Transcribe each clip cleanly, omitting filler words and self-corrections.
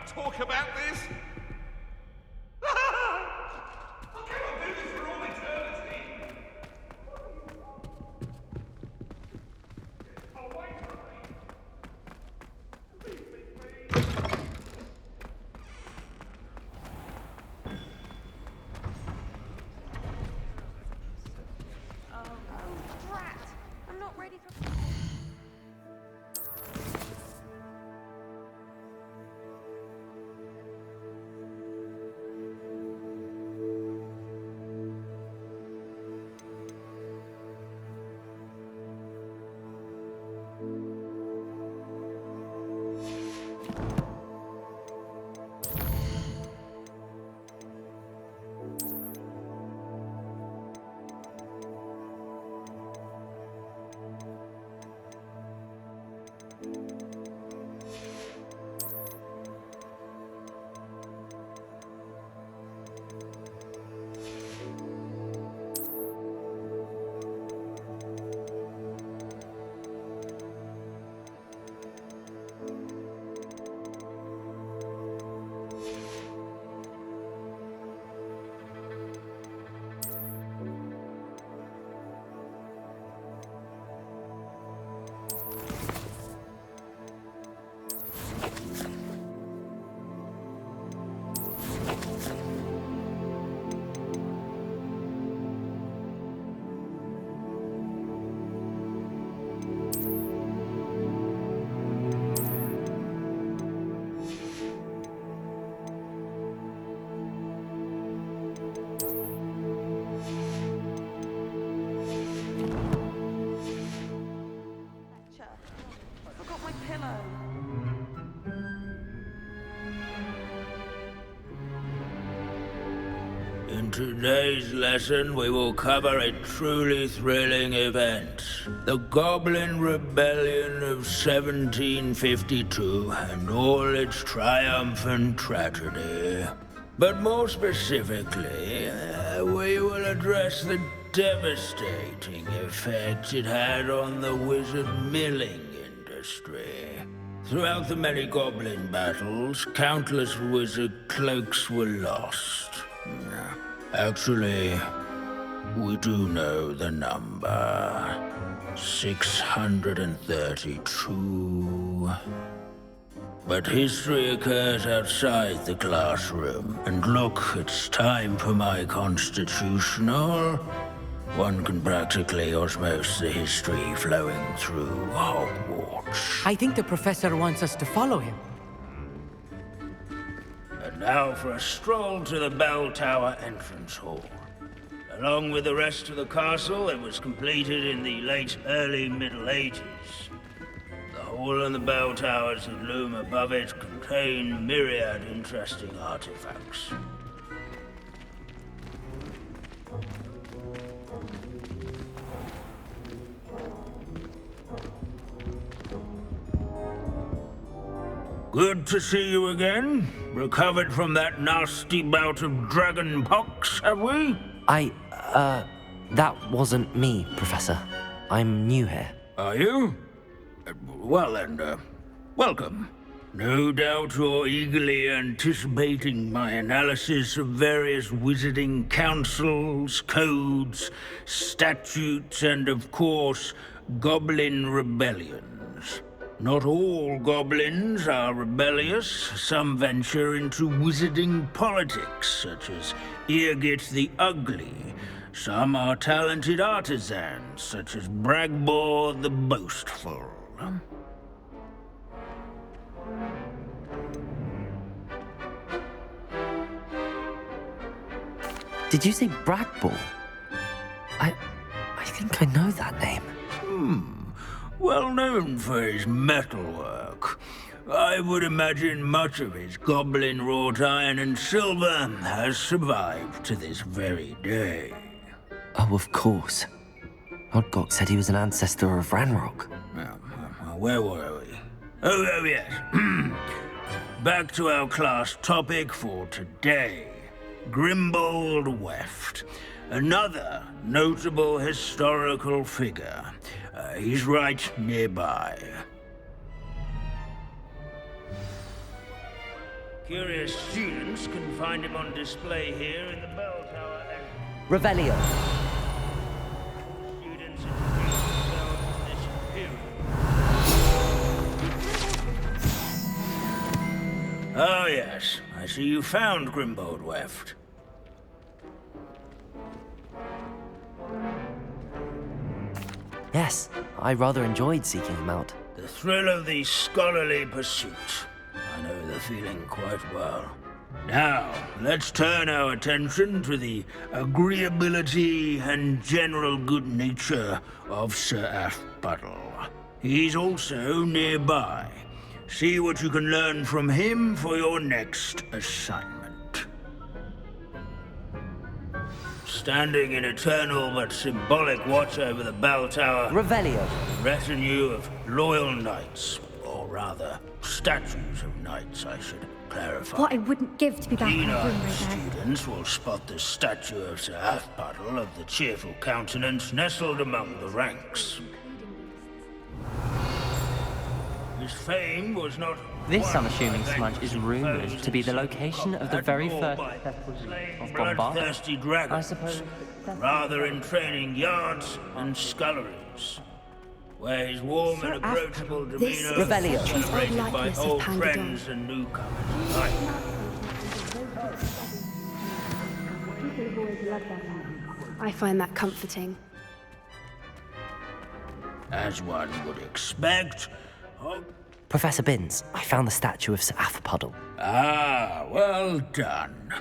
talk about this? I cannot do this for all eternity! Oh, wait for me! Leave me, please! Drat! I'm not ready for... I forgot my pillow. In today's lesson, we will cover a truly thrilling event. The Goblin Rebellion of 1752 and all its triumphant tragedy. But more specifically, we will address the devastating effect it had on the wizard milling industry. Throughout the many goblin battles, countless wizard cloaks were lost. Actually, we do know the number. 632. But history occurs outside the classroom. And look, it's time for my constitutional. One can practically osmose the history flowing through Hogwarts. I think the professor wants us to follow him. And now for a stroll to the bell tower entrance hall. Along with the rest of the castle, it was completed in the early Middle Ages. The hall and the bell towers that loom above it contain myriad interesting artifacts. Good to see you again. Recovered from that nasty bout of dragon pox, have we? That wasn't me, Professor. I'm new here. Are you? Well then, welcome. No doubt you're eagerly anticipating my analysis of various wizarding councils, codes, statutes, and of course, goblin rebellions. Not all goblins are rebellious. Some venture into wizarding politics, such as Eargit the Ugly. Some are talented artisans, such as Bragbor the Boastful. Did you say Bragbor? I think I know that name. Well known for his metalwork. I would imagine much of his goblin-wrought iron and silver has survived to this very day. Oh, of course. Odgok said he was an ancestor of Ranrock. Where were we? Oh yes. Back to our class topic for today. Grimbold Weft. Another notable historical figure. He's right nearby. Curious students can find him on display here in the bell tower and Revelio. students introduce themselves to this period. Oh yes, I see you found Grimbold Weft. Yes, I rather enjoyed seeking him out. The thrill of the scholarly pursuit. I know the feeling quite well. Now, let's turn our attention to the agreeability and general good nature of Sir Aphbuttle. He's also nearby. See what you can learn from him for your next assignment. Standing in eternal but symbolic watch over the bell tower, Revelio. a retinue of loyal knights, or rather, statues of knights, I should clarify. What I wouldn't give to be back in a room Keen-eyed right there. students will spot the statue of Sir Aphbuttle of the cheerful countenance nestled among the ranks. His fame was not This, won I'm assuming, by Smudge, is vanquishing rumoured foes to be the in location of the combat, very or first by slaying of Bombard. bloodthirsty dragons. I suppose Rather in training yards and sculleries, where his warm and approachable this demeanor is Revelio. was celebrated by likeness of old Pandadon. friends and newcomers alike. I find that comforting. As one would expect. Oh, Professor Binns, I found the statue of Sir Aphbuttle. well done.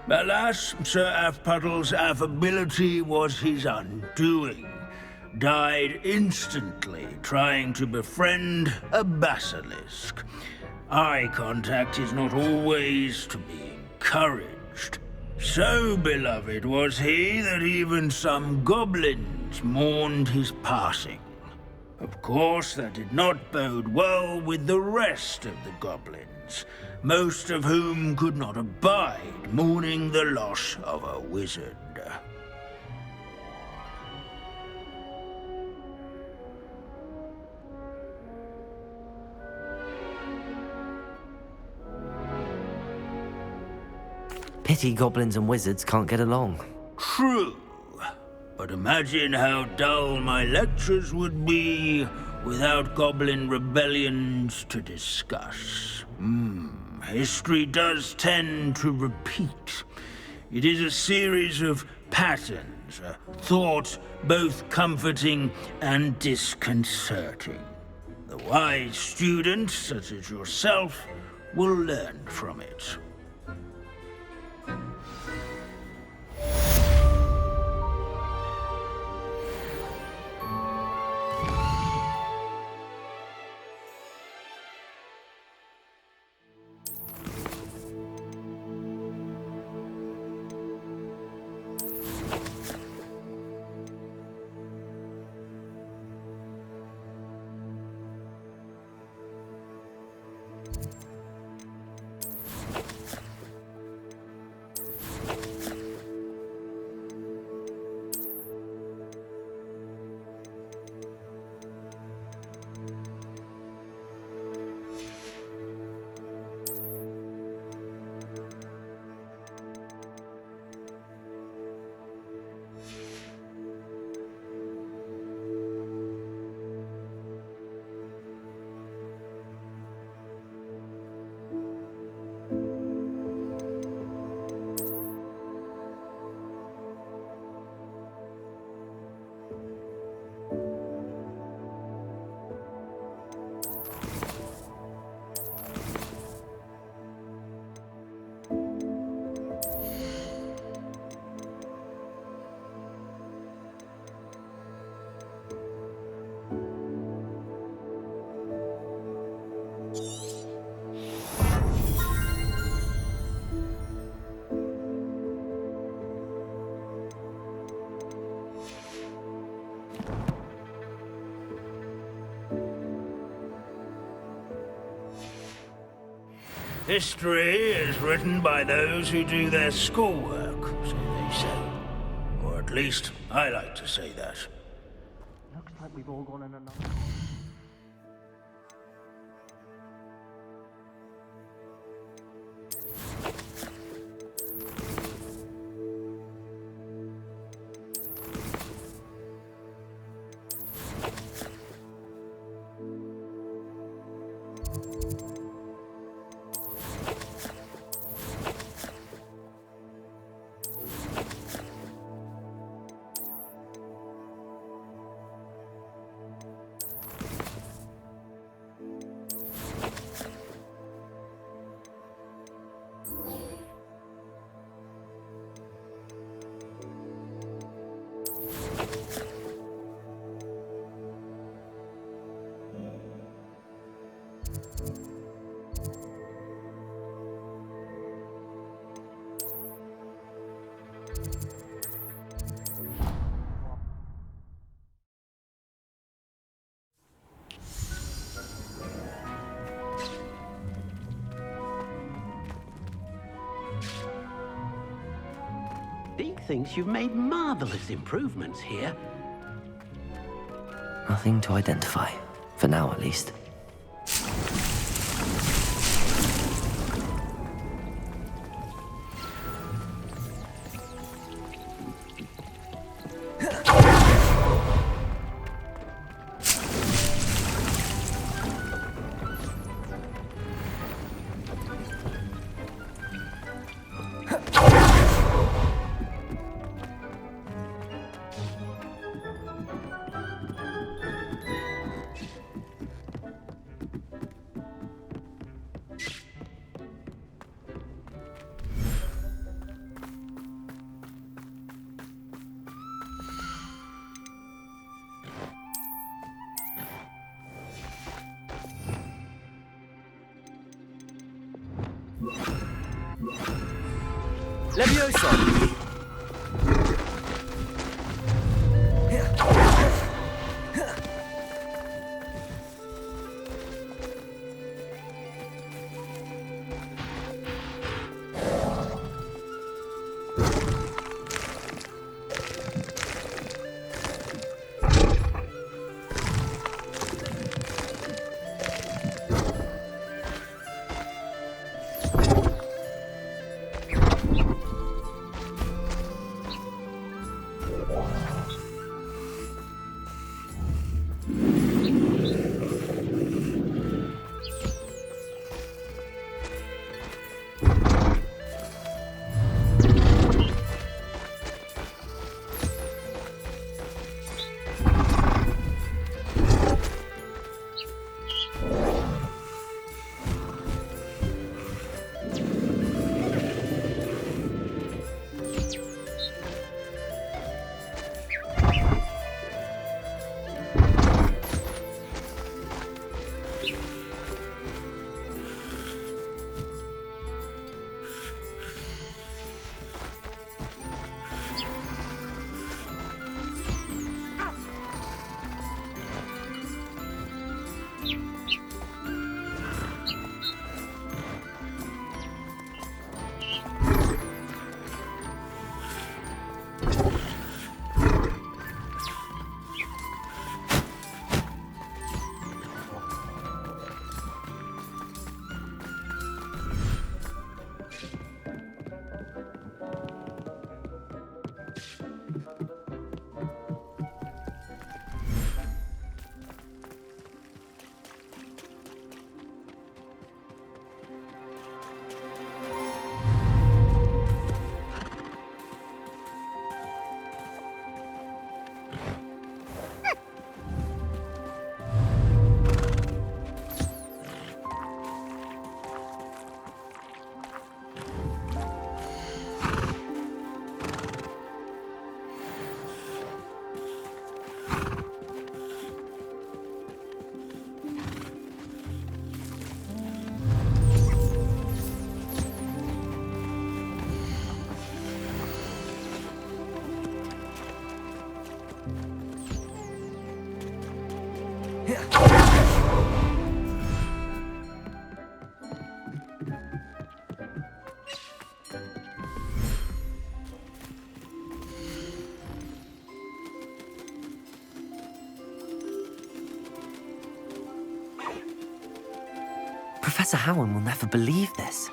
Alas, Sir Aphbuttle's affability was his undoing. Died instantly trying to befriend a basilisk. Eye contact is not always to be encouraged. So beloved was he that even some goblins mourned his passing. Of course, that did not bode well with the rest of the goblins, most of whom could not abide mourning the loss of a wizard. Pity goblins and wizards can't get along. True, but imagine how dull my lectures would be without goblin rebellions to discuss. History does tend to repeat. It is a series of patterns, a thought both comforting and disconcerting. The wise student, such as yourself, will learn from it. History is written by those who do their schoolwork, so they say. Or at least, I like to say that. looks like we've all gone in another. Deke thinks you've made marvelous improvements here. Nothing to identify. For now, at least. Levioso! Professor Howard will never believe this.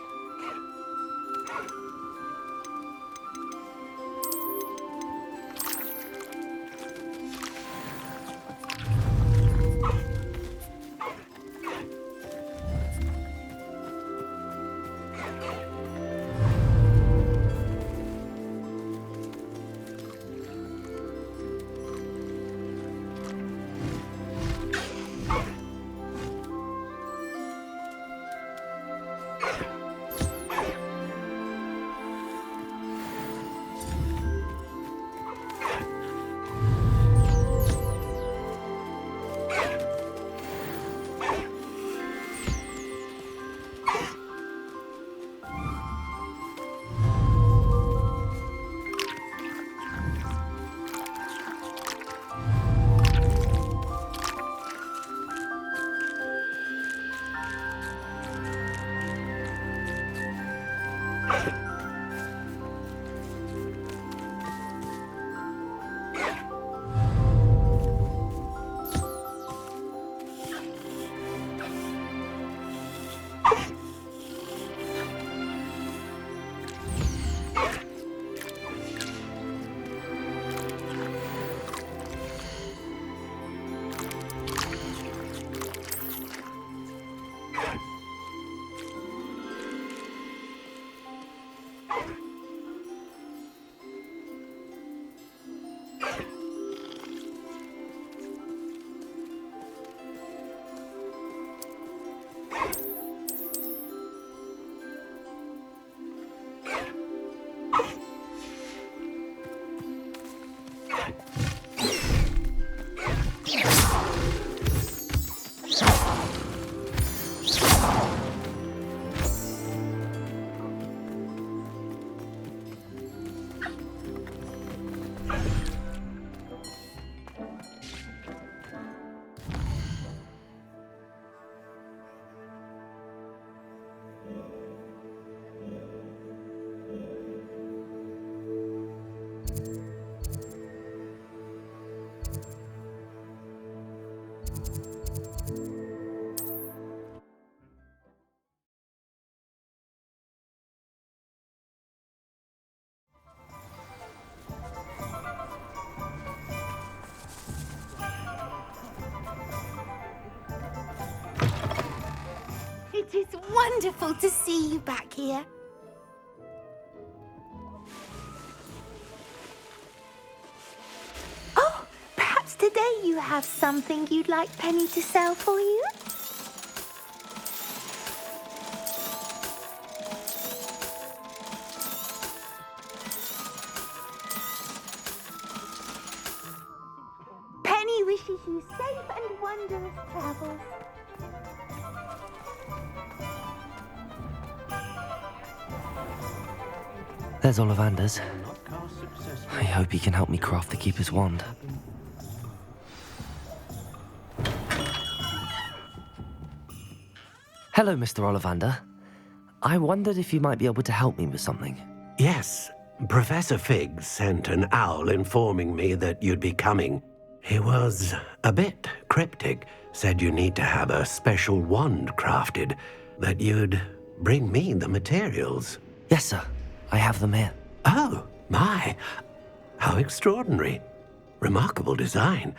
Wonderful to see you back here. Oh, perhaps today you have something you'd like Penny to sell for you? Penny wishes you safe and wondrous travels. There's Ollivander's. I hope he can help me craft the Keeper's wand. Hello, Mr. Ollivander. I wondered if you might be able to help me with something. Yes, Professor Fig sent an owl informing me that you'd be coming. He was a bit cryptic, said you need to have a special wand crafted, that you'd bring me the materials. Yes, sir. I have them here. Oh, my. How extraordinary. Remarkable design.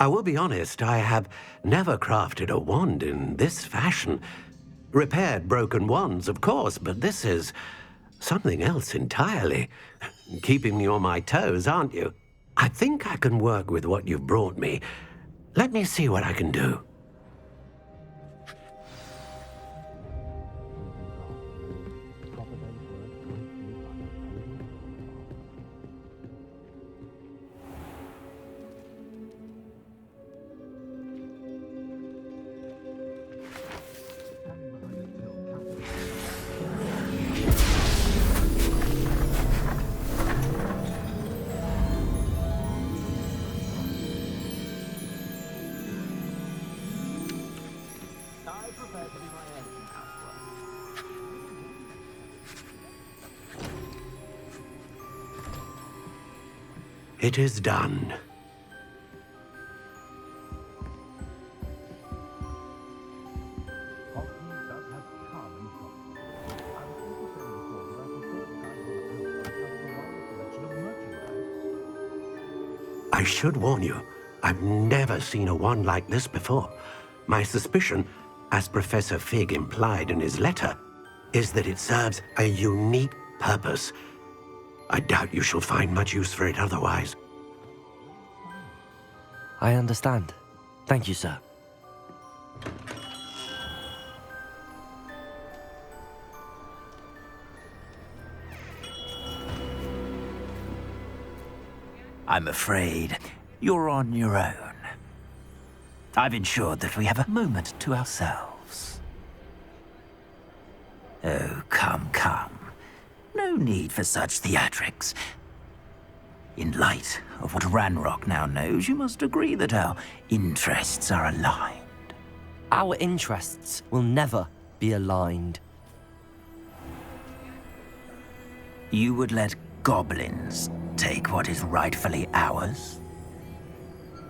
I will be honest, I have never crafted a wand in this fashion. Repaired broken wands, of course, but this is something else entirely. Keeping me on my toes, aren't you? I think I can work with what you've brought me. Let me see what I can do. It is done. I should warn you, I've never seen a wand like this before. My suspicion, as Professor Fig implied in his letter, is that it serves a unique purpose. I doubt you shall find much use for it otherwise. I understand. Thank you, sir. I'm afraid you're on your own. I've ensured that we have a moment to ourselves. Oh, come, come. No need for such theatrics. In light of what Ranrock now knows, you must agree that our interests are aligned. Our interests will never be aligned. You would let goblins take what is rightfully ours?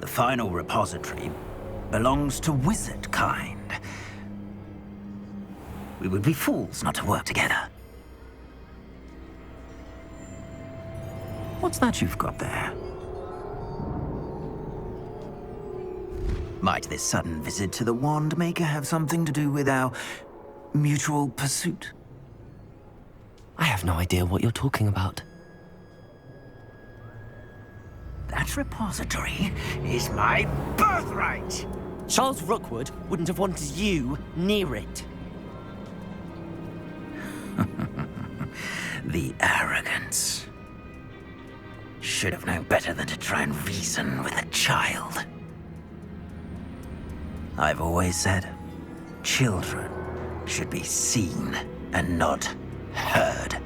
The final repository belongs to wizard kind. We would be fools not to work together. What's that you've got there? Might this sudden visit to the Wand Maker have something to do with our mutual pursuit? I have no idea what you're talking about. That repository is my birthright! Charles Rookwood wouldn't have wanted you near it. The arrogance. Should have known better than to try and reason with a child. I've always said, children should be seen and not heard.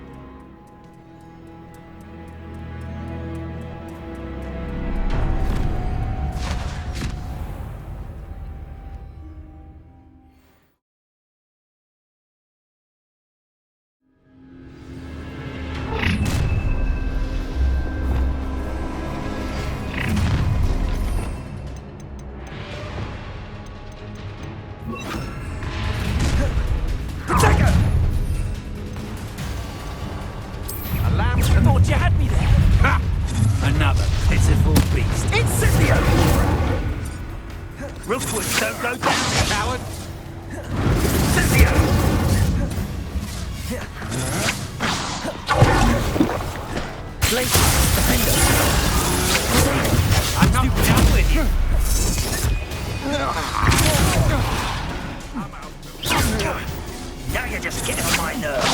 just getting on my nerves.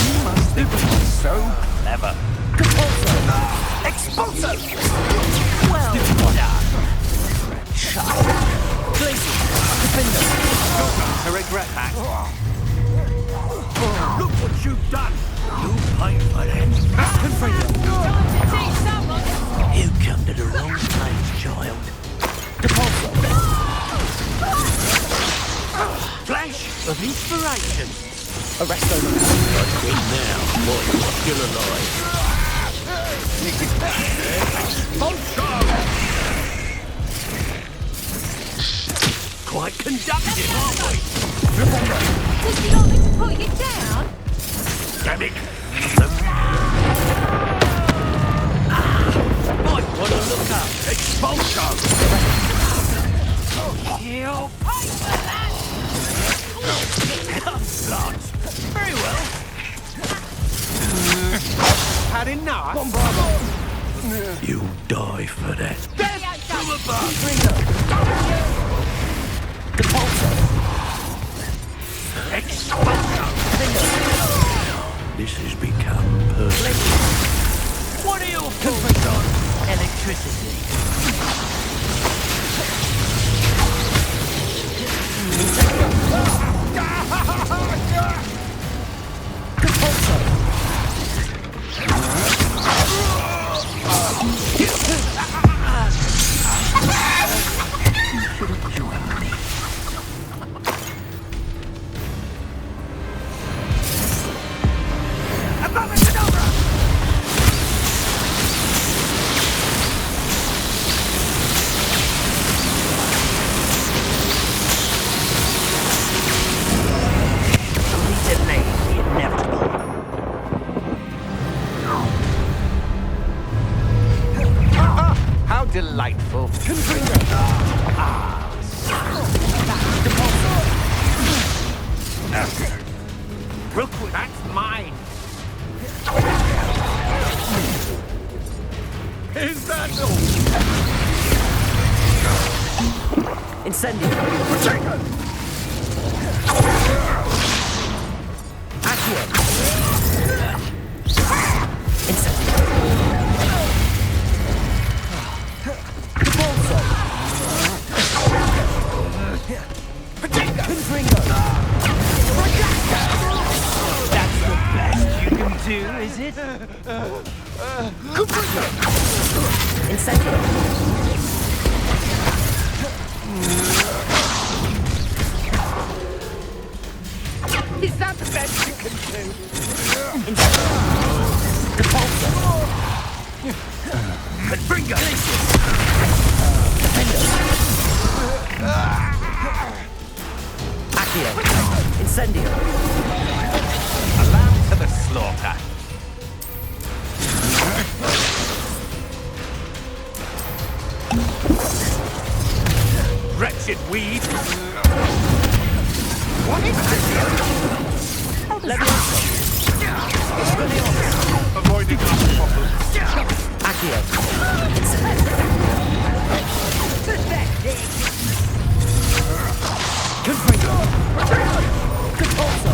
You must be so clever. Compulso! Expulso! Well done. Child. Glacier. Defender. I regret that. Look what you've done. You pay for that. You come to the wrong place, child. Compulso. Flash of inspiration. Arresto. Good now, boy, you're still alive. Quite conductive, aren't we? Does he not like to put you down? Damn it! Might want to look up. Expulsion! You'll pay for that. Lance. Very well. Had enough? You die for that. This has become personal. What are your thoughts on electricity? Delightful. Rookwood, that's mine. Is that all? Incendio. Accio. Incendio. That's the best you can do, is it? Incendio. Is that the best you can do? Incendio. Compulso. Confringo. Defender. Accio. Incendio. A lamb to the slaughter. Wretched weed. What is this? Levioso. Avoiding our problem. Accio. Confringo. Compulso.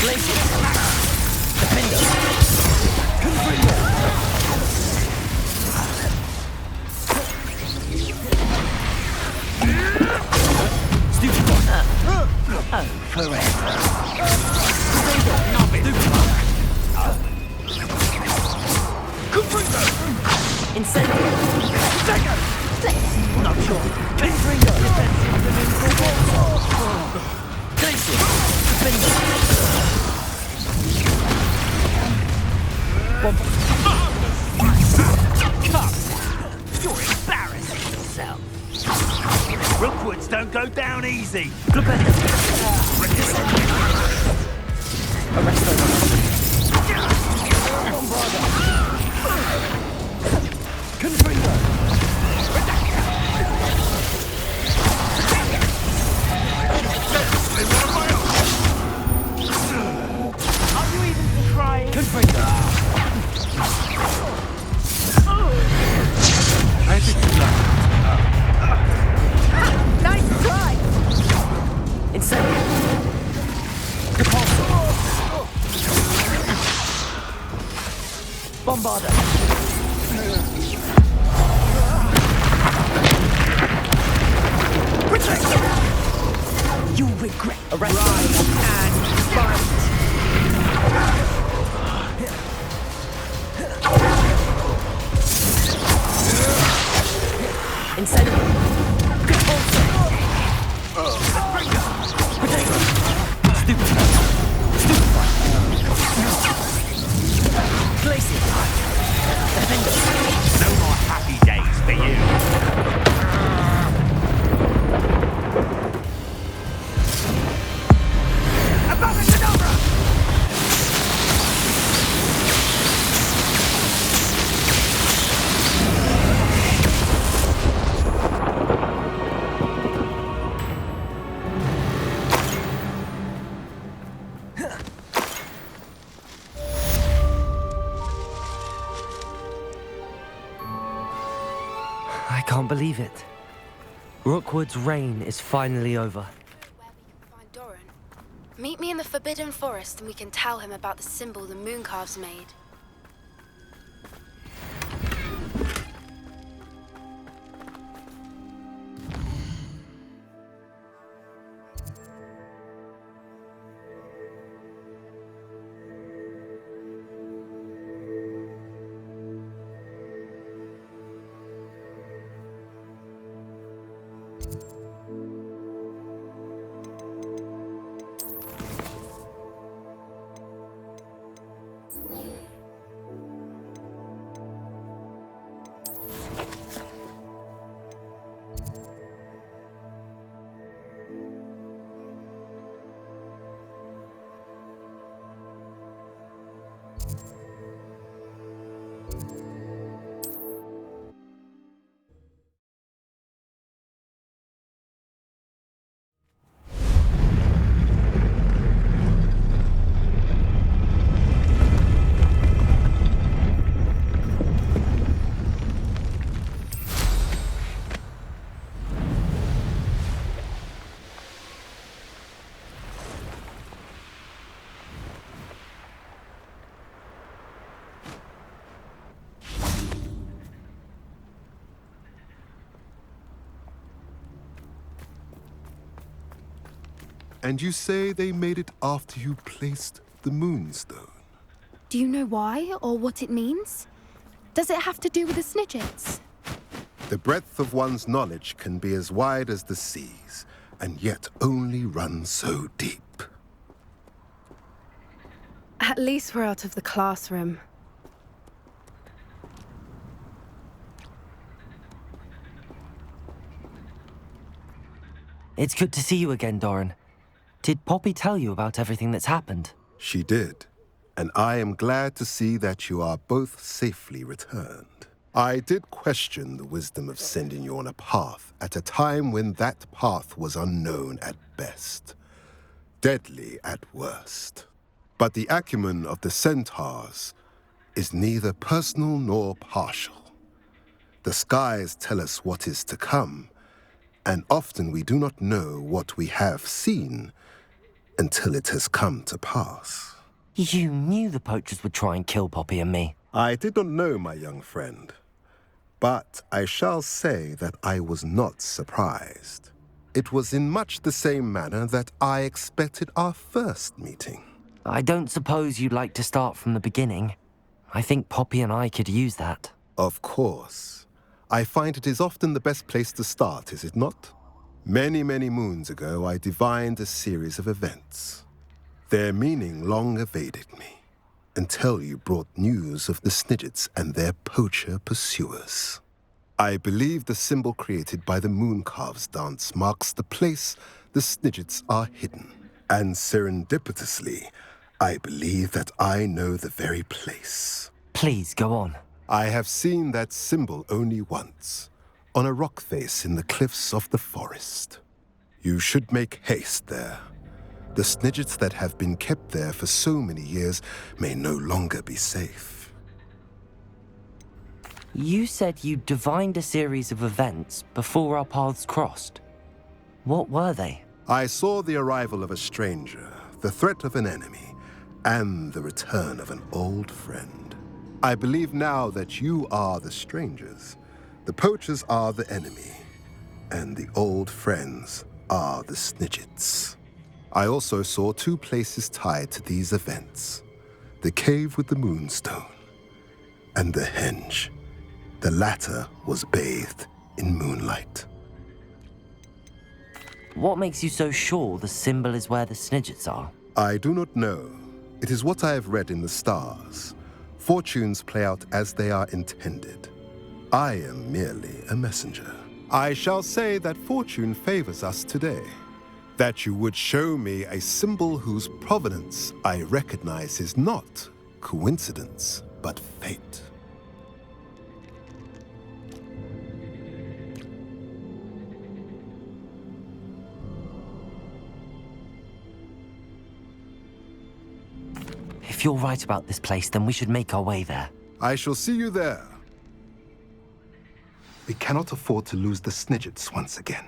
Glacier. Defender. Confringo. Stupid one. Oh, forever. Incendio. Not sure. Confringo. Glacier. Defender. Cup. You're embarrassing yourself. Rookwoods don't go down easy. Defender. Arresto. Confringo. Are you even trying? Confringo. Bombarder! Protect! You'll regret rise and fight! Incendiary! Protect! Stupefy! Glacier! Defender! No more happy days for you. I can't believe it. Rookwood's reign is finally over. Where we can find Doran. Meet me in the Forbidden Forest and we can tell him about the symbol the Mooncalves made. And you say they made it after you placed the Moonstone? Do you know why or what it means? Does it have to do with the Snidgets? The breadth of one's knowledge can be as wide as the seas, and yet only run so deep. At least we're out of the classroom. It's good to see you again, Doran. Did Poppy tell you about everything that's happened? She did, and I am glad to see that you are both safely returned. I did question the wisdom of sending you on a path at a time when that path was unknown at best, deadly at worst. But the acumen of the centaurs is neither personal nor partial. The skies tell us what is to come, and often we do not know what we have seen until it has come to pass. You knew the poachers would try and kill Poppy and me. I did not know, my young friend, but I shall say that I was not surprised. It was in much the same manner that I expected our first meeting. I don't suppose you'd like to start from the beginning. I think Poppy and I could use that. Of course. I find it is often the best place to start, is it not? Many, many moons ago, I divined a series of events. Their meaning long evaded me, until you brought news of the Snidgets and their poacher pursuers. I believe the symbol created by the Mooncalves dance marks the place the Snidgets are hidden. And serendipitously, I believe that I know the very place. Please, go on. I have seen that symbol only once, on a rock face in the cliffs of the forest. You should make haste there. The Snidgets that have been kept there for so many years may no longer be safe. You said you divined a series of events before our paths crossed. What were they? I saw the arrival of a stranger, the threat of an enemy, and the return of an old friend. I believe now that you are the strangers. The poachers are the enemy, and the old friends are the Snidgets. I also saw two places tied to these events: the cave with the moonstone and the henge. The latter was bathed in moonlight. What makes you so sure the symbol is where the Snidgets are? I do not know. It is what I have read in the stars. Fortunes play out as they are intended. I am merely a messenger. I shall say that fortune favors us today. That you would show me a symbol whose provenance I recognize is not coincidence, but fate. If you're right about this place, then we should make our way there. I shall see you there. We cannot afford to lose the Snidgets once again.